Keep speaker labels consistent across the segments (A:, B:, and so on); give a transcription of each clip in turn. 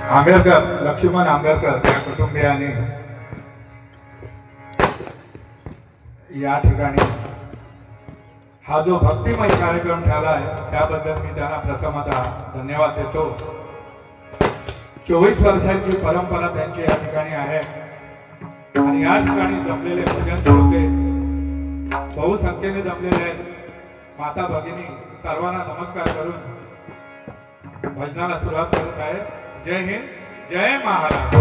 A: आंबेडकर लक्ष्मण आंबेडकर या कुटुंबियांनी या ठिकाणी हा जो भक्तिमय कार्यक्रम ठेवला आहे त्याबद्दल मी त्यांना प्रथमतः धन्यवाद देतो। 24 वर्षांची परंपरा त्यांची या ठिकाणी आहे आणि या ठिकाणी जमलेले भजन श्रोते बहुसंख्येने जमलेले आहेत। माता भगिनी सर्वांना नमस्कार करून भजनाला सुरुवात करत आहे। जय हिंद, जय महाराष्ट्र।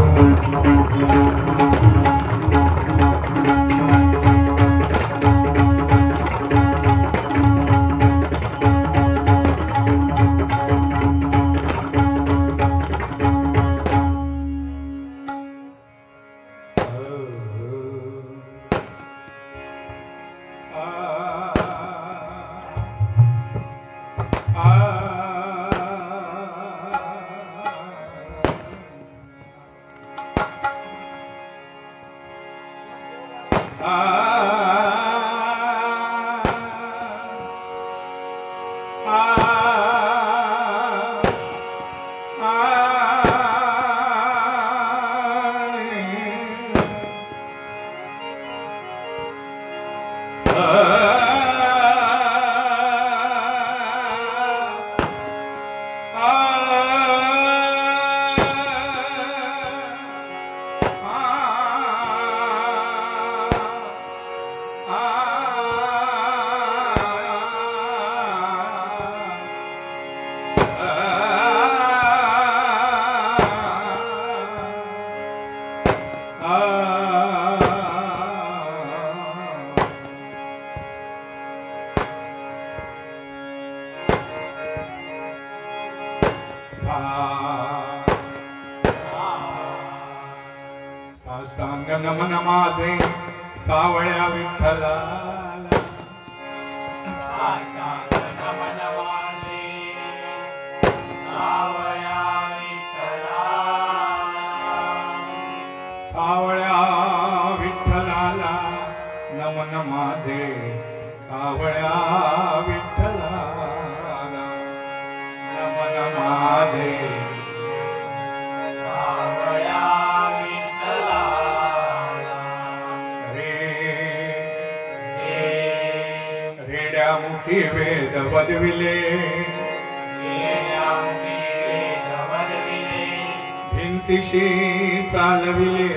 A: साष्टांग नमन माझे सावळ्या विठ्ठलाला,
B: साष्टांग नमन माझे सावळ्या विठ्ठलाला,
A: सावळ्या विठ्ठलाला नमन माझे सावळ्या विठ्ठलाला नमन माझे
B: सावळ्या
A: रेड्यामुखी वेद वदविले, भिंतीशी चालविले,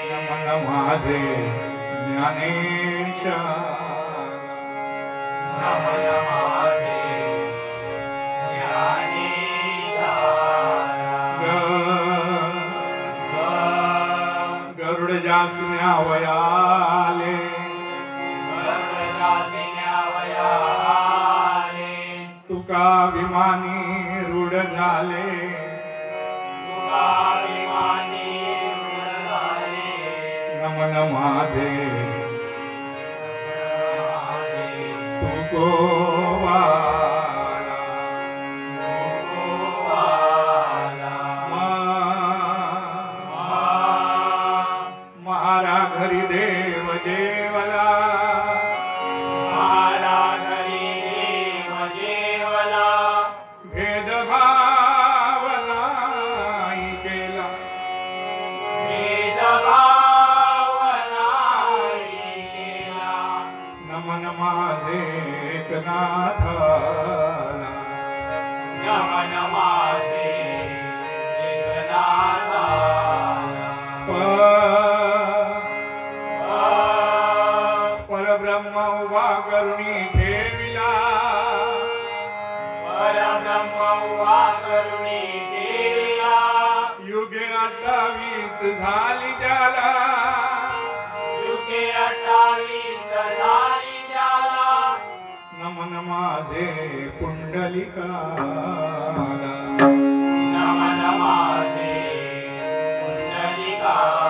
A: नमन माझे ज्ञानेशा,
B: नमन माझे ज्ञानेशा,
A: गरुड जासन्यावयाले, तुका विमानी रूढ झाले, नमन माझे तू गोवाला, मारा घरी देव जेवला,
B: मारा घरी देव जेवला,
A: भेदभाव नाही केला,
B: भेदभाव नाही केला,
A: नमन माझे एकनाथाला,
B: नमन माझे एकनाथाला,
A: परब्रह्म उभा करुणी ठेविला,
B: परब्रह्म उभा करुणी ठेविला,
A: युगे 28 झाली त्याला,
B: युगे 28 झाली त्याला,
A: नमन माझे पुंडलिकाला,
B: नमन माझे पुंडलिकाला,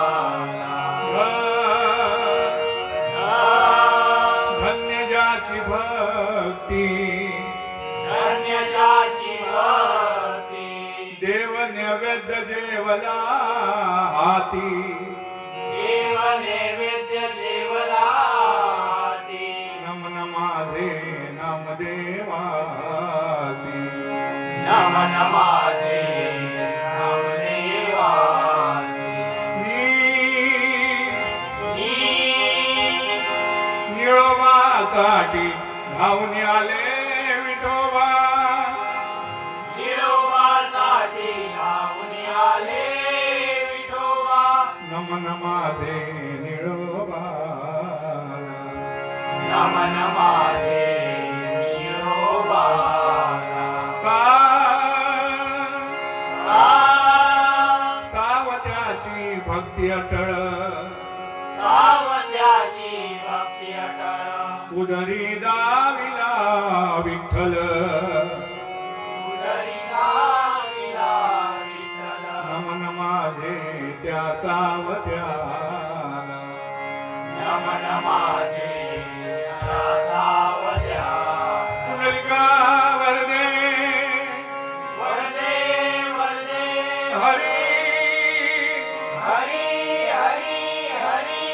A: धन्य ज्याची भक्ती,
B: धन्य ज्याची भक्ती,
A: देव नैवेद्य जेवला हाती,
B: देव नैवेद्य जेवला हाती,
A: नमन माझे नामदेवा,
B: नम नमासे नामदेवासी
A: निळोबासाठी धावून आले विठोबा
B: निरोबासाठी धावून आले विठोबा
A: नम नमासे निळोबा
B: नम नमासे निरोबा
A: सावत्याची भक्ती अटळ
B: सावत्याची भक्ती अटळ
A: उदरी दाविला विठ्ठल
B: उदरी दाविला विठ्ठल
A: नम नमासे त्या सावत्याला
B: नम नमासे त्या सावत्या
A: पुंडलिका वरदे
B: वरदे वरदे
A: हरी
B: हरी हरी हरी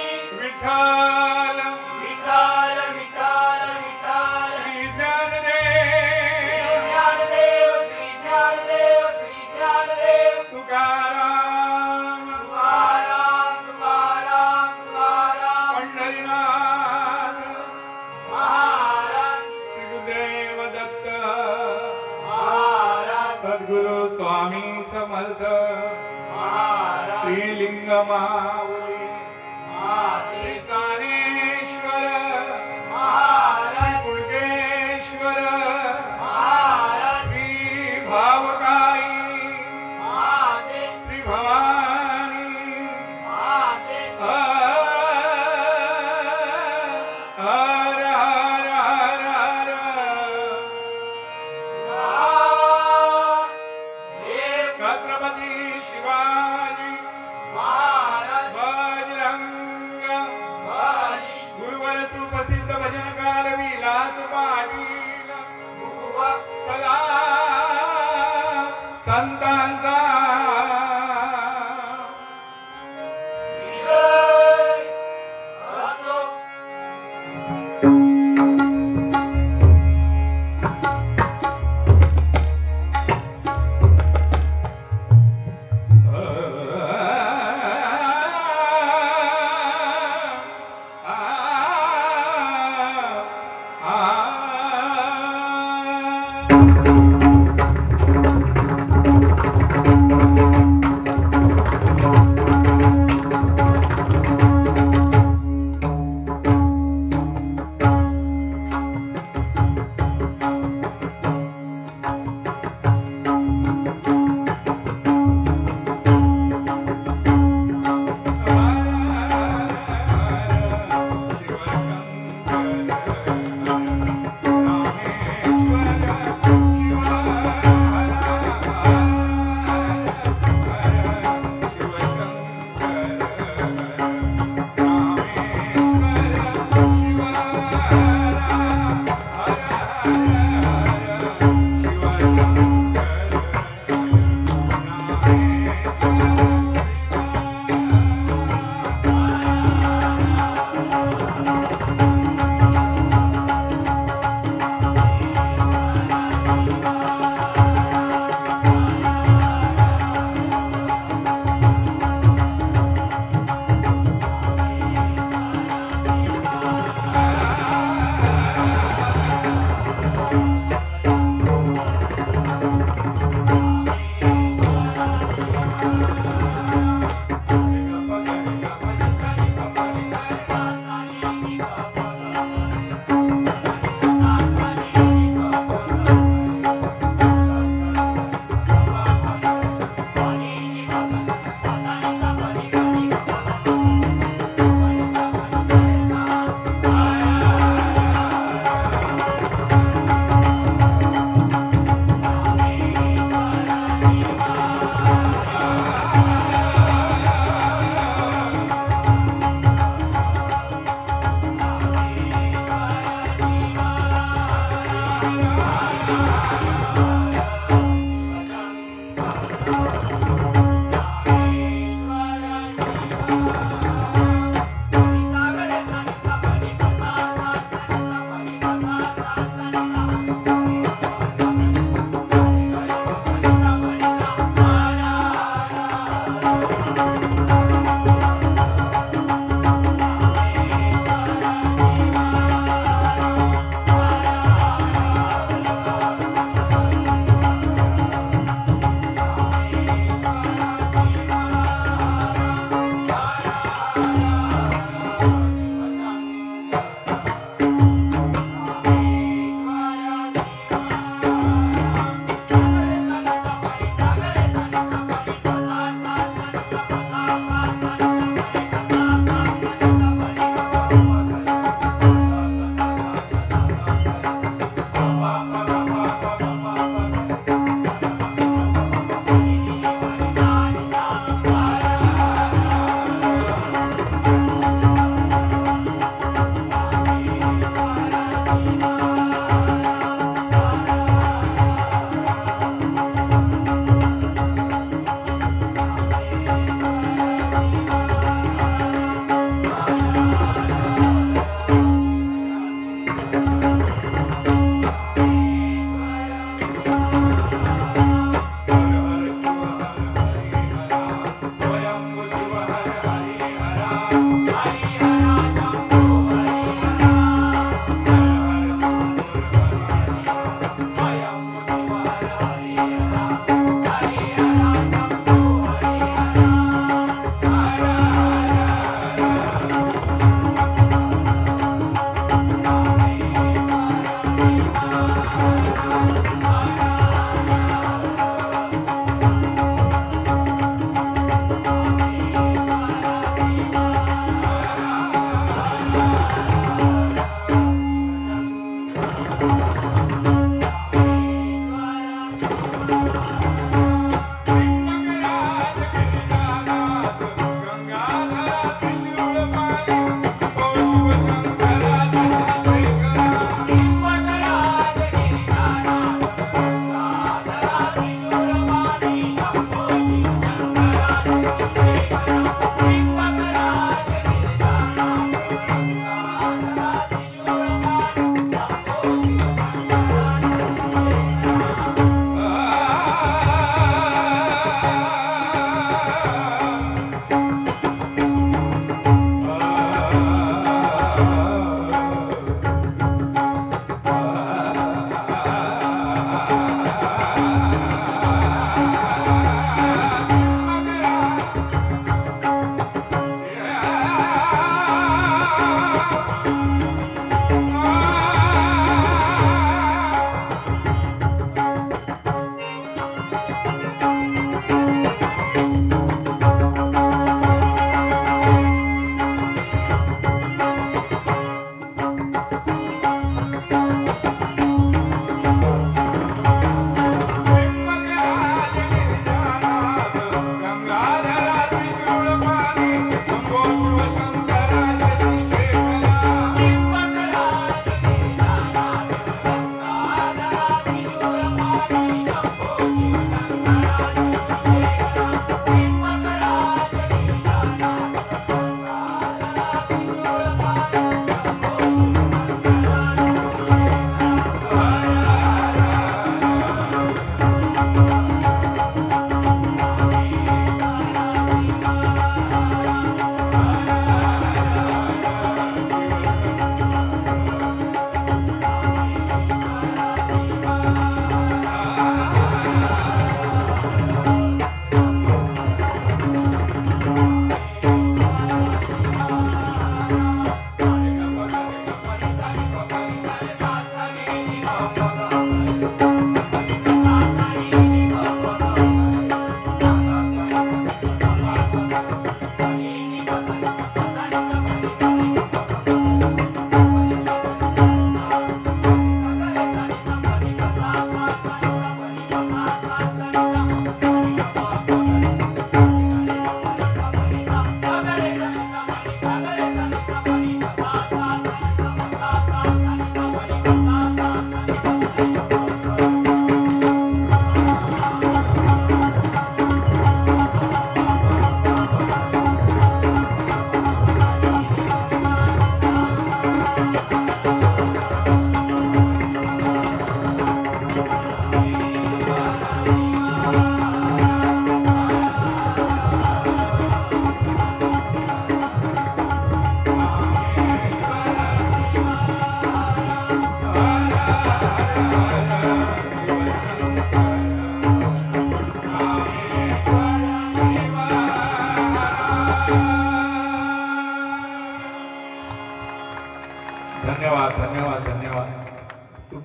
A: विठ्ठल
B: विठ्ठल विठ्ठल विठ्ठल
A: श्री ज्ञानदेव
B: ज्ञानदेव श्री ज्ञानदेव श्री ज्ञानदेव
A: तुकाराम
B: तुकाराम तुकाराम तुकाराम
A: पंढरीनाथ
B: महाराज
A: श्री गुरुदेव दत्त
B: महाराज
A: सद्गुरु स्वामी समर्थ
B: महाराज
A: श्री लिंग माऊली श्री स्थानेश्वर
B: महाराज
A: कुळगेश्वर
B: महाराज
A: श्री भावकाई
B: महादेव
A: श्री भवानी
B: महादेव
A: हर हर हर हर
B: महादेव
A: छत्रपती शिवाजी
B: महाराज
A: बजरंग
B: बली
A: गुरुवर सुप्रसिद्ध भजनकार विलास पाटील
B: बुवा
A: सदा संतांचा
B: विजय असो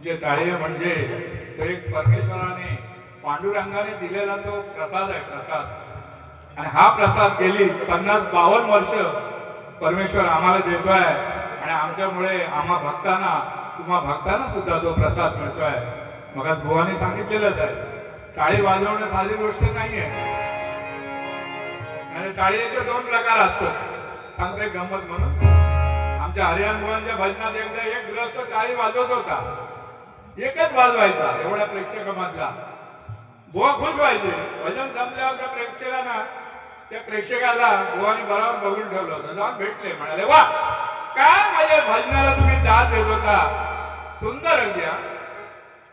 A: तुमचे टाळे म्हणजे तो एक परमेश्वराने पांडुरंगाने दिलेला तो प्रसाद आहे, प्रसाद. आणि हा प्रसाद गेली 50-52 वर्ष परमेश्वर आम्हाला देतोय आणि आमच्यामुळे आम्हा भक्तांना, तुम्हा भक्तांना सुद्धा तो प्रसाद मिळतोय. मग आज बुवाने सांगितलेलंच आहे, टाळी वाजवणं साधी गोष्ट नाहीये. आणि टाळीचे 2 प्रकार असतात. सांगतोय गंमत म्हणून, आमच्या हरियाण बुवांच्या भजनात एकदा एक ग्रस्त टाळी वाजवत होता, एकच वाजवायचा एवढ्या प्रेक्षकामधला. बुवा खुश व्हायचे. भजन संपल्यावर त्या प्रेक्षकांना, त्या प्रेक्षकाला बुवाने बरोबर बघून ठेवलं होतं. जाऊन भेटले, म्हणाले वा काय माझ्या भजनाला तुम्ही दाद देत होता, सुंदर अगदी.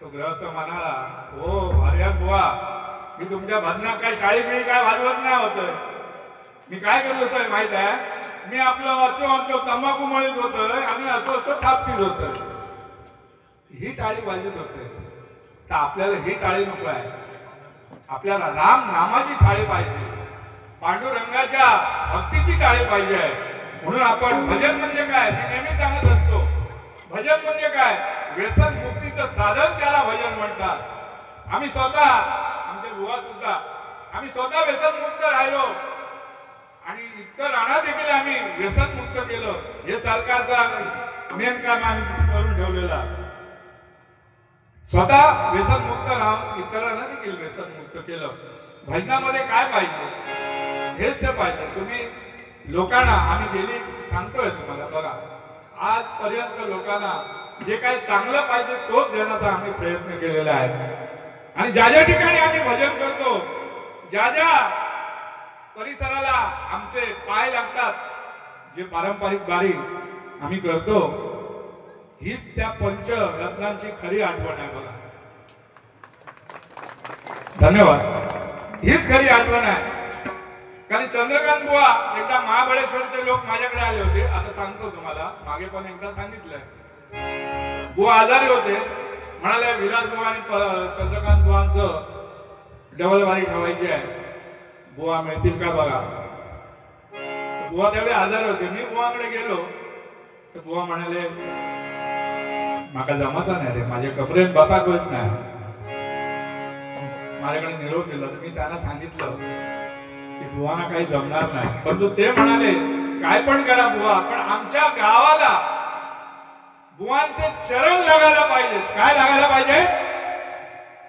A: तो ग्रहस्थ म्हणाला, हो हरियाण बुवा, मी तुमच्या भजनात काय टाळी बिळी काय वाजवत नाही होत. मी काय करत होतोय माहित आहे, मी आपलं अचो तंबाखू मळीत होतोय आणि असं थापतीत होतोय. ही टाळी वाजवत होते. तर आपल्याला ही टाळी नको आहे, आपल्याला राम नामाची टाळी पाहिजे, पांडुरंगाच्या भक्तीची टाळी पाहिजे आहे. म्हणून आपण भजन म्हणजे काय, मी नेहमी सांगत असतो, भजन म्हणजे काय, व्यसन मुक्तीचं साधन त्याला भजन म्हणतात. आम्ही स्वतः, आमचे बुवा सुद्धा, आम्ही स्वतः व्यसन मुक्त राहिलो आणि इतर राणा देखील आम्ही व्यसन मुक्त केलं. हे सरकारचा मेन काम आम्ही करून ठेवलेला. स्वतः व्यसन मुक्त राहून इतरांना देखील व्यसन मुक्त केलं. भजनामध्ये काय पाहिजे हेच ते पाहिजे. तुम्ही लोकांना, आम्ही गेली सांगतोय तुम्हाला, बघा आजपर्यंत लोकांना जे काही चांगलं पाहिजे तोच देण्याचा आम्ही प्रयत्न केलेला आहे. आणि ज्या ज्या ठिकाणी आम्ही भजन करतो, ज्या ज्या परिसराला आमचे पाय लागतात, जे पारंपरिक बारी आम्ही करतो, हीच त्या पंचरत्नांची खरी आठवण आहे. बघा, धन्यवाद. हीच खरी आठवण आहे. कारण चंद्रकांत बुवा, एकदा महाबळेश्वरचे लोक माझ्याकडे आले होते. आता सांगतो तुम्हाला, मागे पण एकदा सांगितलंय. बुवा आजारी होते, म्हणाले विलास बुवा आणि चंद्रकांत बुवांचं डबलवारी ठेवायची आहे, बुवा मिळतील का बघा. बुवा त्यावेळी आजारी होते. मी बुवाकडे गेलो तर बुवा म्हणाले माका जमाचा नाही रे, माझ्या कपड्यात बसा होत नाही. माझ्याकडे निरोप दिला. मी त्यांना सांगितलं की बुवांना काही जमणार नाही. परंतु ते म्हणाले काय पण करा बुवा, पण आमच्या गावाला बुवांचे चरण लागायला पाहिजे. काय लागायला पाहिजे?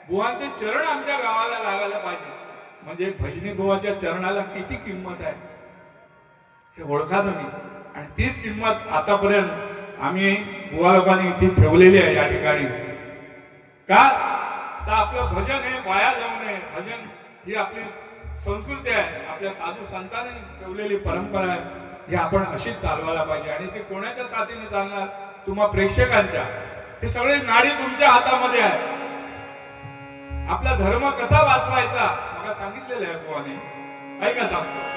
A: बुवांचे चरण आमच्या गावाला लागायला पाहिजे. म्हणजे भजनी बुवाच्या चरणाला किती किंमत आहे हे ओळखा तुम्ही. आणि तीच किंमत आतापर्यंत आम्ही बुवा लोकांनी इथे ठेवलेली आहे या ठिकाणी. का तर आपलं भजन हे वाया जाऊ नये. भजन ही आपली संस्कृती आहे, आपल्या साधू संतांनी ठेवलेली परंपरा आहे. ही आपण अशीच चालवायला पाहिजे. आणि ते कोणाच्या साथीने चालणार? तुम्हा प्रेक्षकांच्या. ही सगळी नाडी तुमच्या हातामध्ये आहे. आपला धर्म कसा वाचवायचा मला सांगितलेलं आहे बुवाने. ऐका सांगतो.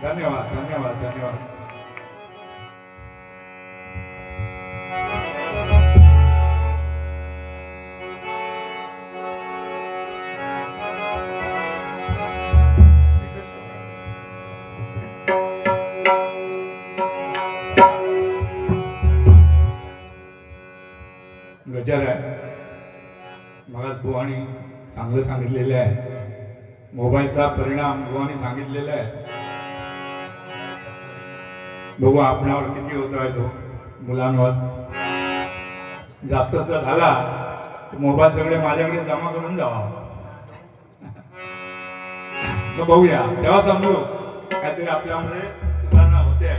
A: धन्यवाद धन्यवाद धन्यवाद. गजर आहे. मलाच बुवानी चांगलं सांगितलेलं आहे. मोबाईलचा परिणाम बुवानी सांगितलेला आहे. बघू आपणावर किती होतो आहे तो मुलांवर. जास्त जर झाला तर मोबाईल सगळे माझ्याकडे जमा करून जावा. तो बघूया तेव्हा समजू काहीतरी आपल्यामध्ये सुधारणा होते.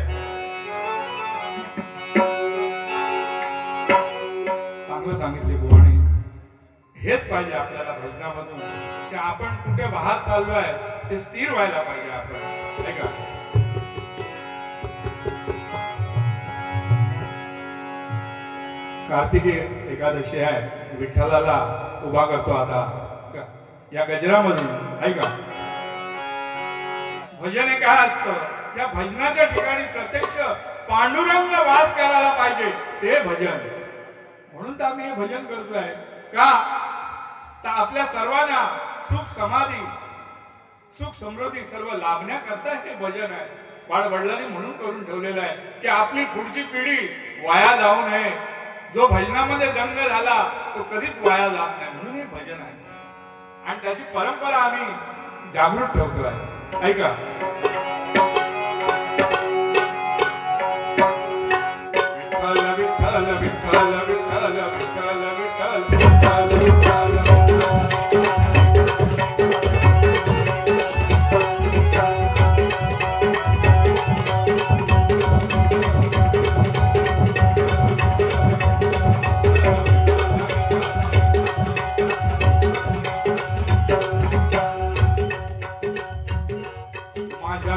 A: चांगलं सांगितले बुवानी. हेच पाहिजे आपल्याला भजनामधून की आपण कुठे वाहत चाललोय ते स्थिर व्हायला पाहिजे आपण, नाही का? कार्तिकी एकादशी आहे. विठ्ठलाला उभा करतो आता. या गजरामधून ऐका. भजन हे काय असतं? या भजनाच्या ठिकाणी प्रत्यक्ष पांडुरंग वास करायला पाहिजे, ते भजन. म्हणून तर आम्ही हे भजन करतोय. का तर आपल्या सर्वांना सुख समाधी सुख समृद्धी सर्व लाभण्याकरता हे भजन आहे. बाळ वडिलांनी म्हणून करून ठेवलेलं आहे की आपली पुढची पिढी वाया जाऊ नये. जो भजनामध्ये दंग झाला तो कधीच वाया जात नाही, म्हणून हे भजन आहे. आणि त्याची परंपरा आम्ही जागृत ठेवतोय. ऐका. विठ्ठल विठ्ठल विठ्ठल विठ्ठल विठ्ठल विठ्ठल विठ्ठल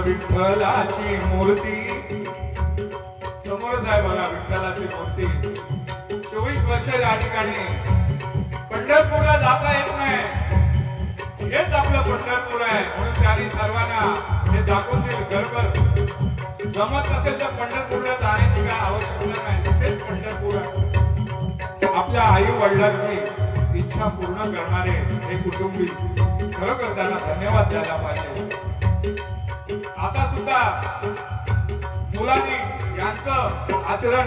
A: विठ्ठलाची मूर्ती समोरच आहे बघा. विठ्ठलाची मूर्ती 24 वर्ष या ठिकाणी पंढरपूरला जाता येत नाही. हेच आपलं पंढरपूर आहे. म्हणून त्यांनी सर्वांना हे दाखवून दिलं. गडबड जमत नसेल तर पंढरपूरला जाण्याची काय आवश्यकता नाही. तेच पंढरपूर आहे. आपल्या आई वडिलांची इच्छा पूर्ण करणारे हे कुटुंबी खरोखर त्यांना धन्यवाद द्यायला पाहिजे. आता सुद्धा मुलांनी यांचं आचरण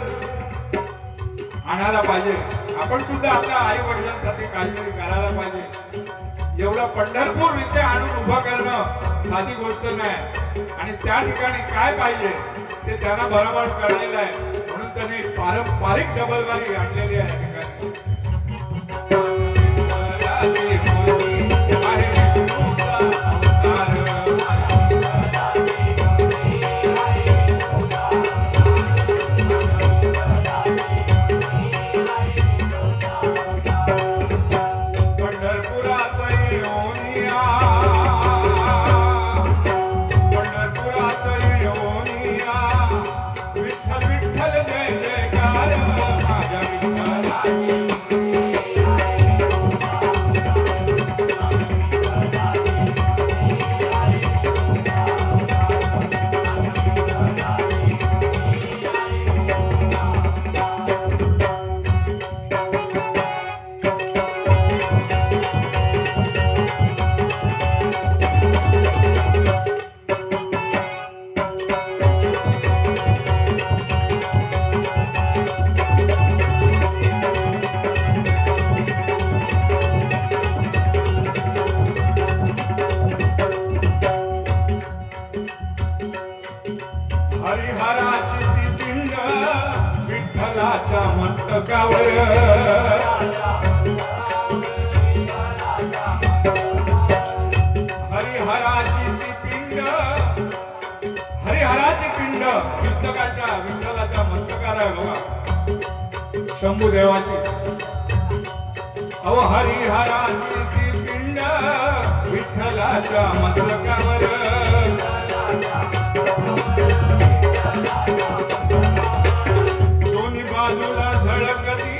A: आणायला पाहिजे. आपण सुद्धा आपल्या आई वडिलांसाठी काहीतरी करायला पाहिजे. एवढं पंढरपूर इथे आणून उभं करणं साधी गोष्ट नाही. आणि त्या ठिकाणी काय पाहिजे ते त्यांना बरोबर कळलेलं आहे. म्हणून त्यांनी पारंपरिक डबलबारी आणलेली आहे. हरिहराची ती पिंड विठ्ठलाच्या मस्तकावर. हरिहराची ती पिंड हरिहराची पिंड पुस्तकाच्या विठ्ठलाच्या मस्तकाला बघा. शंभूदेवाची अहो हरिहराची ती पिंड विठ्ठलाच्या मस्तकावर. दोन्ही बाजूला झळकती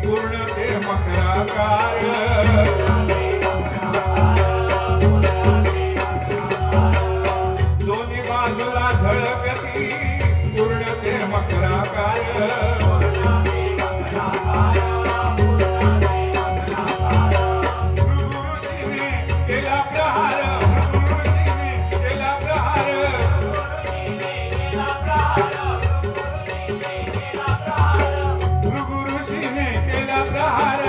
A: पूर्ण ते मकराकार. दोन्ही बाजूला झळकती पूर्ण ते मकराकार. गुरुऋषीने केला प्रहार. गुरुऋषीने केला प्रहार.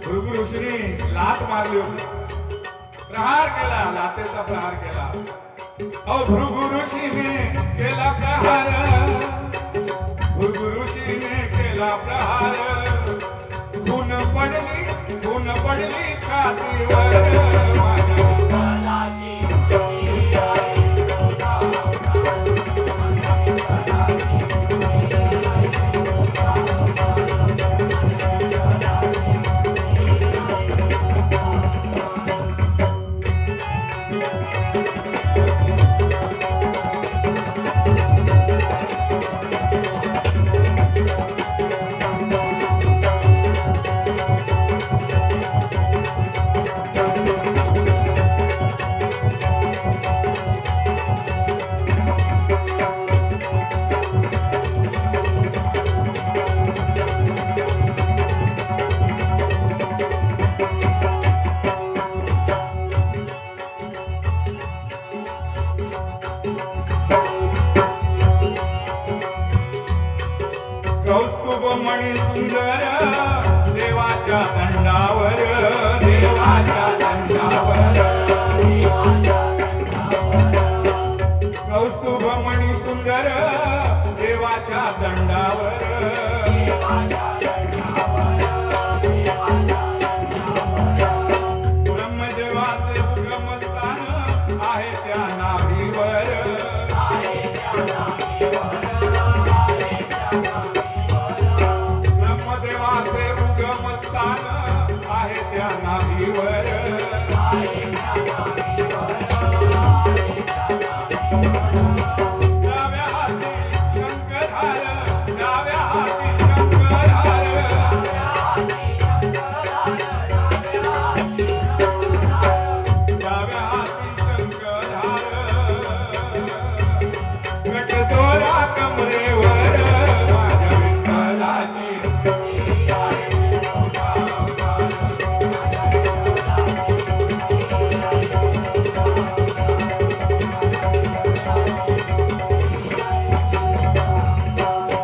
A: भृगु ऋषीने लाथ मारली होती. प्रहार केला. लाथेचा प्रहार केला. अहो भृगु ऋषीने केला प्रहार. भृगु ऋषीने केला प्रहार. खून पडली छातीवर. मागीवर डाव्या हाती शंकरहार डाव्या हाती शंकरहार डाव्या हाती शंकरहार कटदोरा कमरेवर माझ्या विठ्ठलाची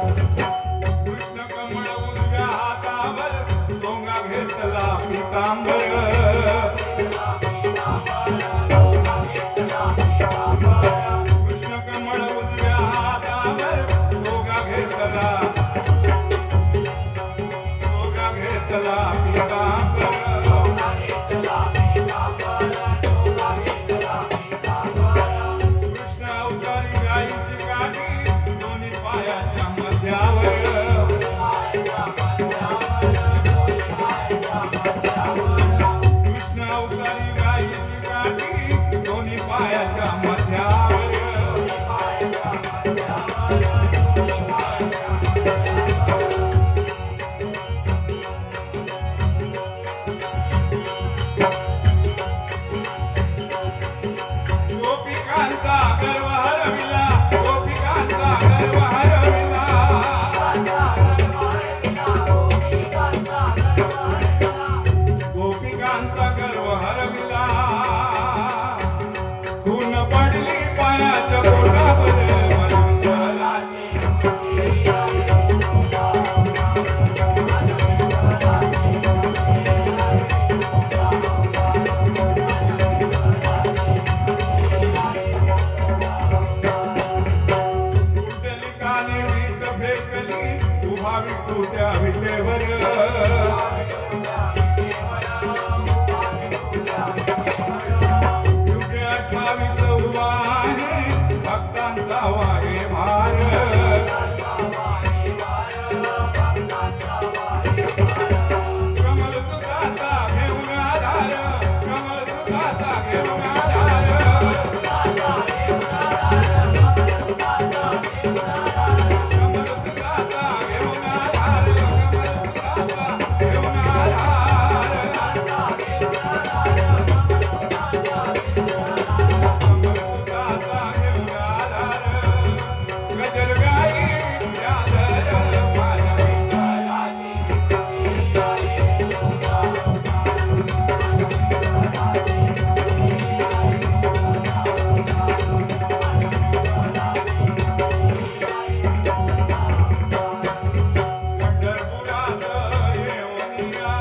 A: कृष्ण कमळ उजव्या हातावर सोंगा घेतला पितांबर कृष्ण कमळ उजव्या हातावर सोगा घेतला पितांबर कृष्ण अवतारी गायीची काठी दोन्ही पायाच्या मध्यावर कृष्ण अवतारी गायीची काठी दोन्ही पायाच्या मध्यावर गोपिकांचा गर्व हरविला गोपिकांचा गर्व हरविला गोपिकांचा गर्व हरविला खून पडली पायाच्या पोटावर विठ्ठलाची कुंडली काने वीट फेकली उभा विठू त्या विटेवर युगे 28 उभा आहे भक्तांचा वाहे भार कमल सुताचा घेऊन आधार कमल सुताचा घेऊन आधार कमल सुताचा घेऊन आधार कमल सुताचा घेऊन आधार कमल सुताचा घेऊन आधार गजर गाई विद्याधर माझ्या पंढरपुरात येऊनिया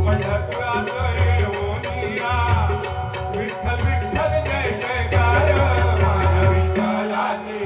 A: पंढरपुरात येऊनिया विठ्ठल विठ्ठल जय जयकार माझ्या विठ्ठलाची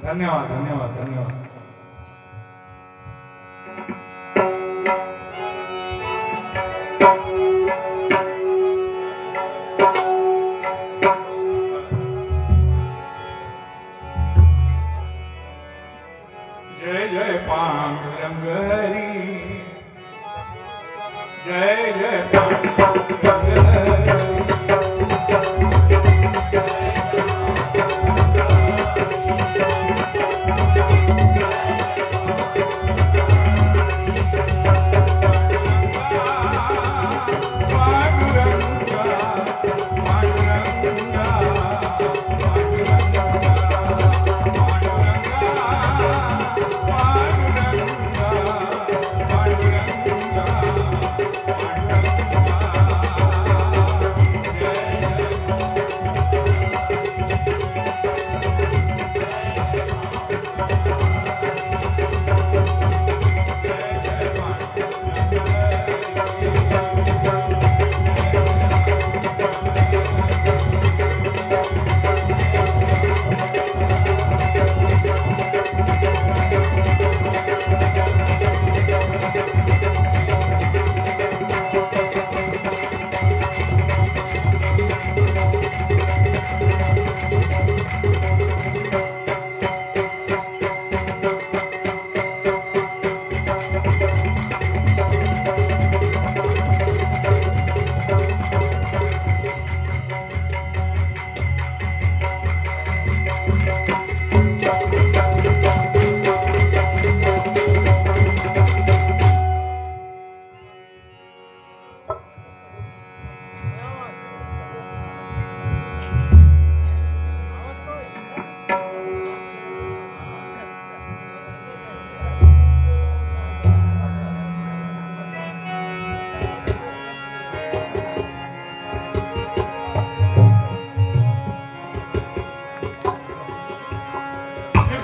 A: धन्यवाद धन्यवाद धन्यवाद जय जय पांडुरंग हरी जय जय पांडुरंग हरी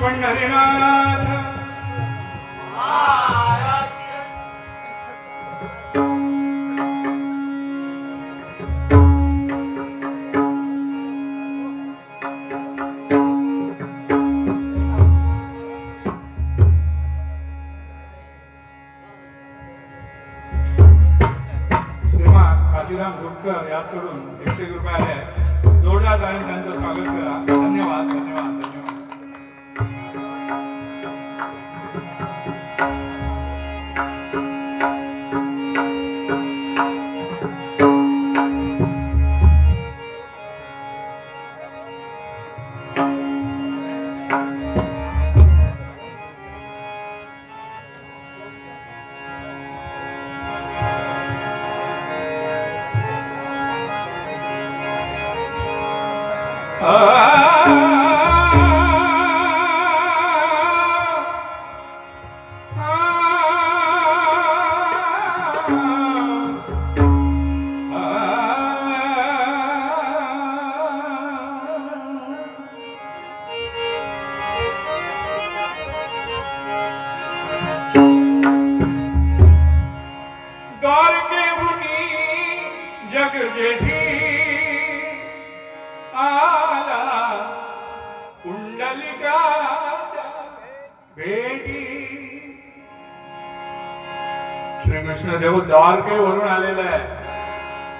A: पंढरीनाथ
B: महाराज
A: श्रीमान काशीराम गुटकर याचकडून 101 रुपये आहे. जोरदार टाळ्याने त्यांचं स्वागत करा. धन्यवाद धन्यवाद धन्यवाद. द्वारके हुनी जग जेठी आला कुंडलिकाच्या भेटी. श्रीकृष्ण देव द्वारकेवरून आलेला आहे.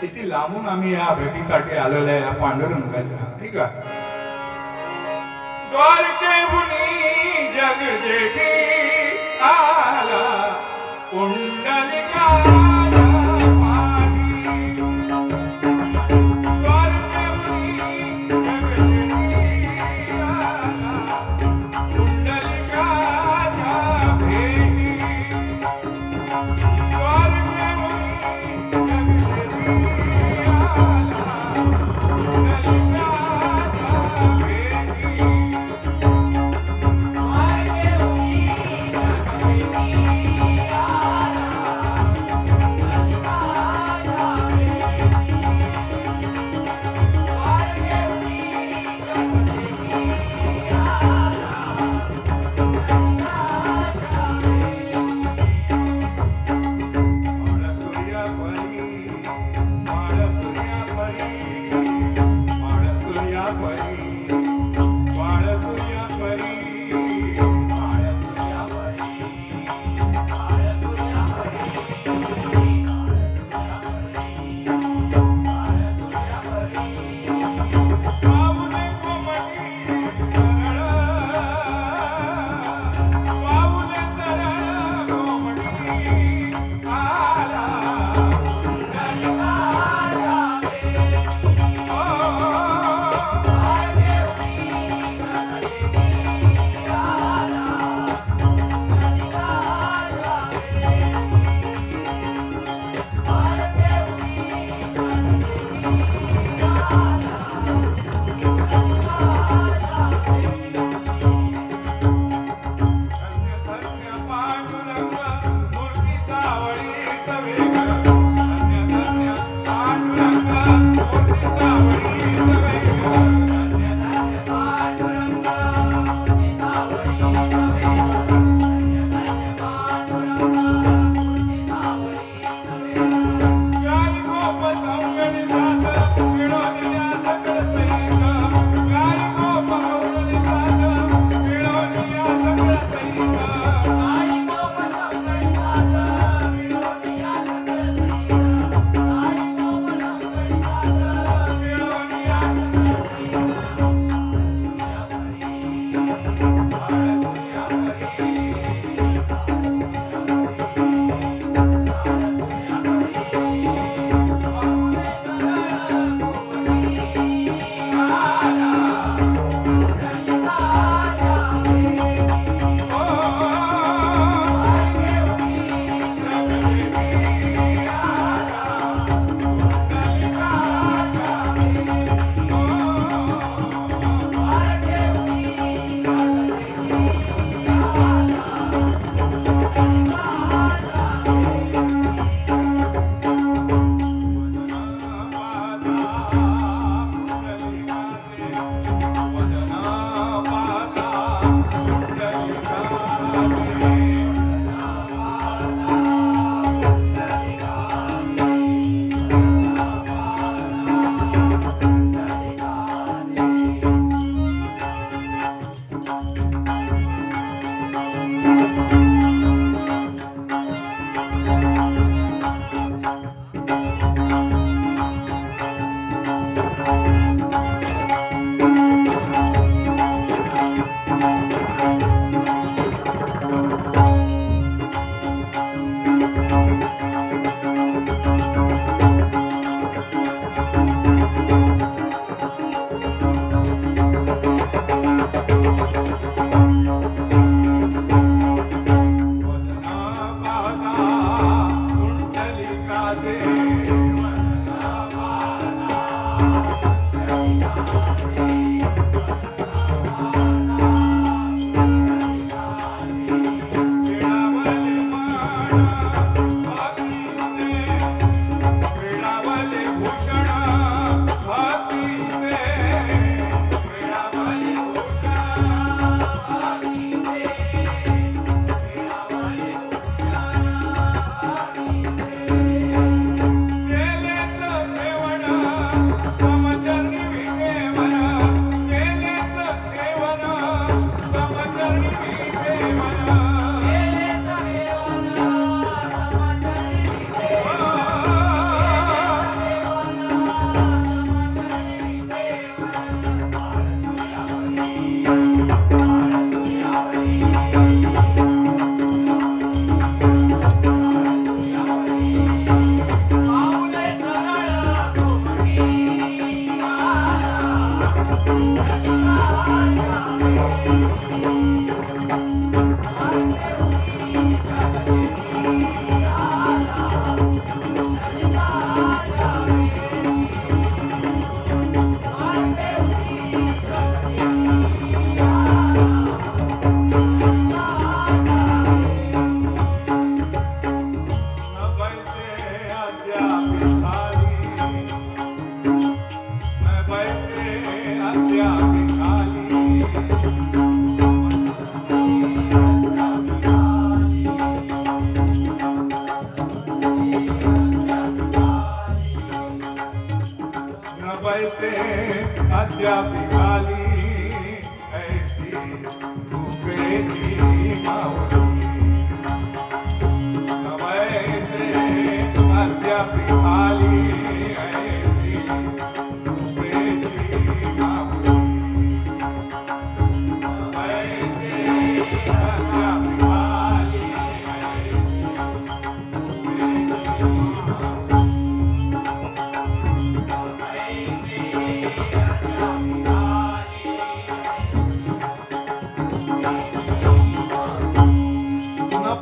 A: किती लांबून आम्ही या भेटीसाठी आलेलो आहे या पांडुरंगाच्या. ठीक आहे. द्वारकेहुनी जग जेठी आला कुंडलिकाच्या पाठी. द्वारकेहुनी जग जेठी आला कुंडलिकाच्या भेटी. द्वारकेहुनी जग जेठी आला कुंडलिकाच्या भेटी.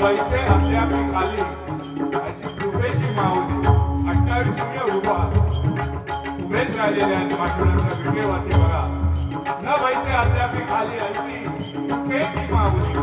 A: पैसे अद्यापि खाली अशी कृपेची माऊली 28 उभा उभेच राहिलेले आहेत पाठवण्याच्या विकेवरती बघा न पैसे अद्यापि खाली अशी कृपेची माऊली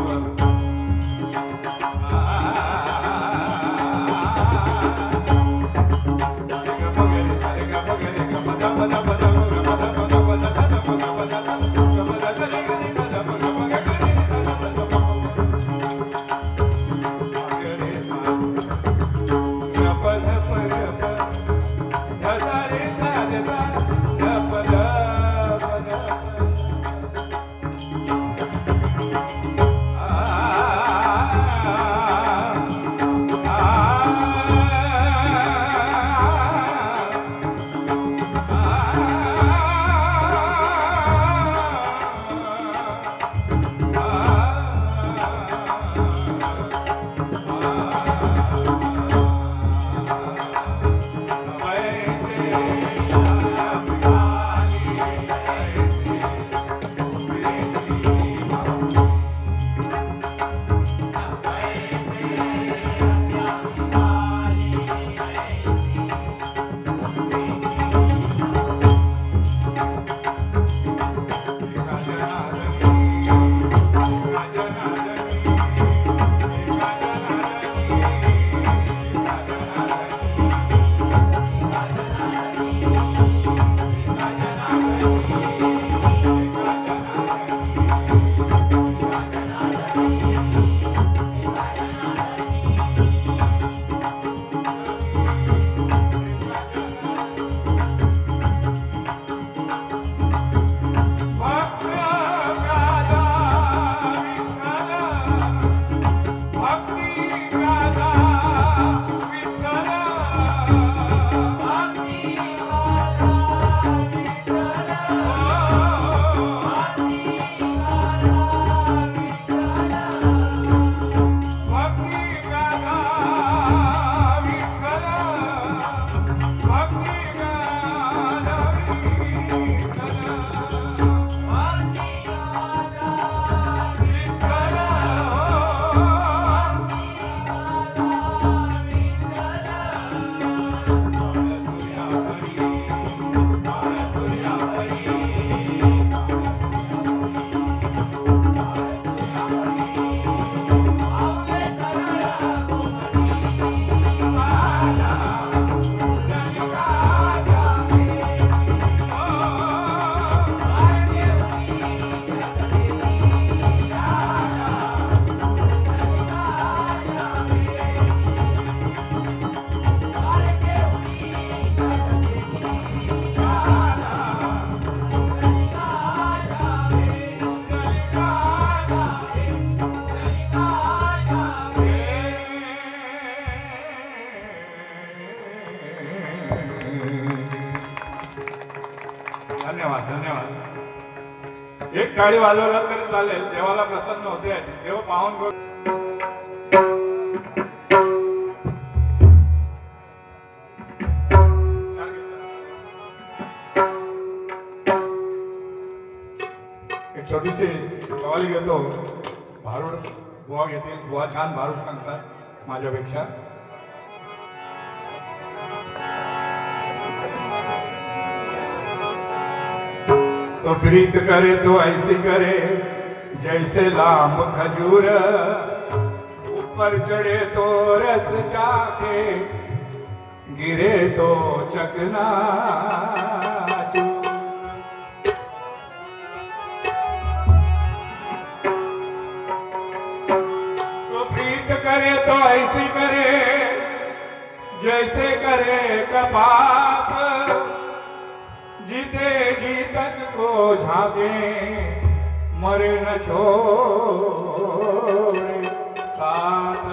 A: धन्यवाद. एक टाळी वाजवला तरी चालेल. देवाला प्रसन्न होते. देव पाहून एक छोटीशी कवाली घेतो. भारूड बुवा घेतील. बुवा छान भारूड सांगतात माझ्यापेक्षा. तो प्रीत करे तो ऐसी करे जैसे लाम खजूर, ऊपर चढ़े तो रस चाके गिरे तो चकना तो प्रीत करे तो ऐसी करे जैसे करे कपास, जीते जीतन को झाके मरे न छोड़े साथ.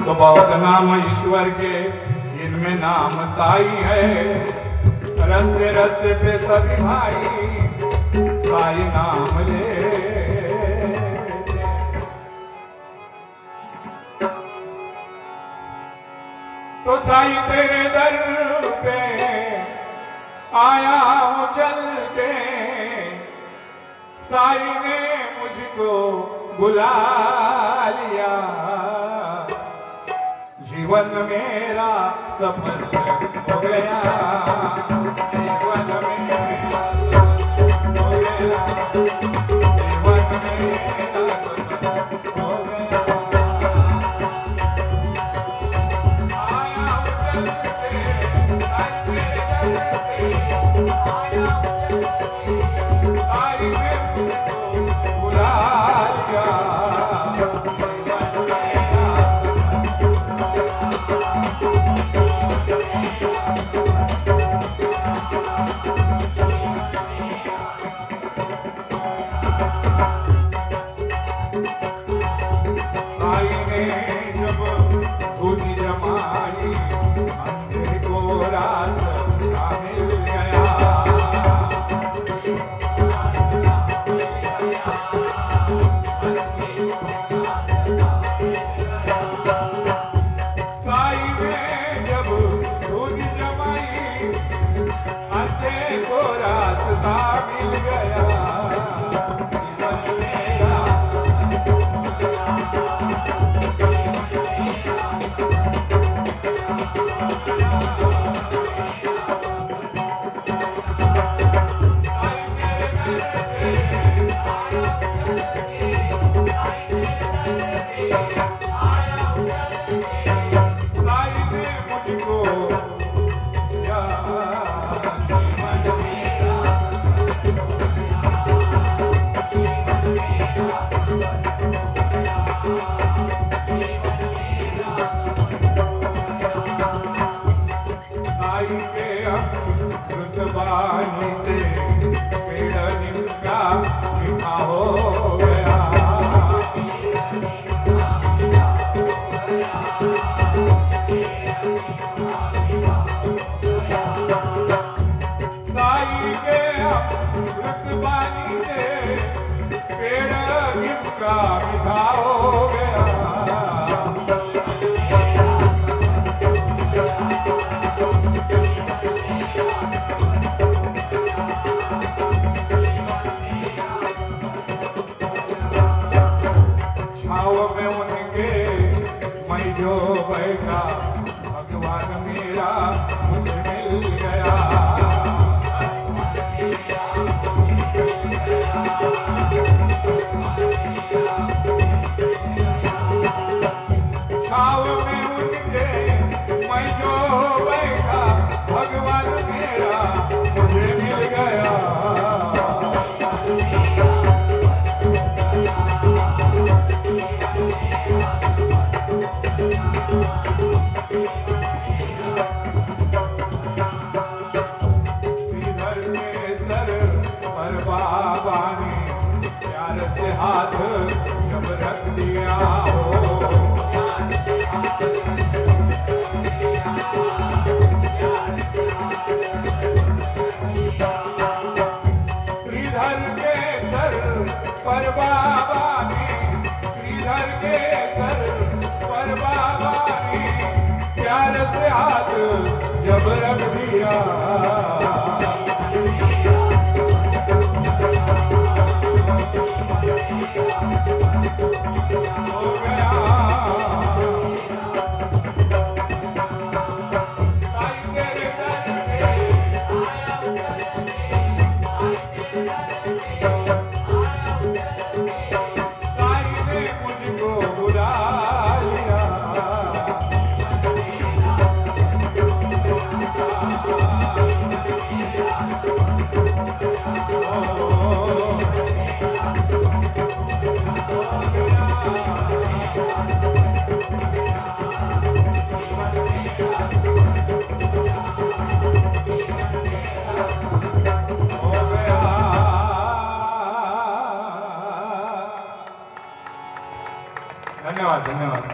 A: तो बहुत नाम ईश्वर के इनमें नाम साई है, रस्ते रस्ते पे सभी भाई साई नाम ले. तो साई तेरे दर पे आया हूँ चल के, साई ने मुझको बुला लिया, जीवन मेरा सफल हो गया, जीवन मेरा सफल हो गया, जीवन मेरा सफल हो गया. बानी से पेड़ निमका मीठा हो गया, साई के अमृत बानी से पेड़ निमका मीठा हो गया. जो बैठा भगवान मेरा मुझे मिल गया, छाव में उनके मैं जो बैठा भगवान मेरा मुझे मिल गया. बाबा ने प्यार से हाथ जब रख दिया हो, श्रीधर के सर पर बाबा ने, श्रीधर के सर पर बाबा ने प्यार से हाथ जब रख दिया, हो गया साईं तेरे दर साईं ने मुझको बुला लिया, धन्यवाद धन्यवाद।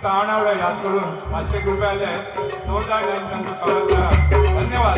A: ताणावडे याच करून 500 रुपये आले जोरदार त्यांचं स्वागत करा। धन्यवाद।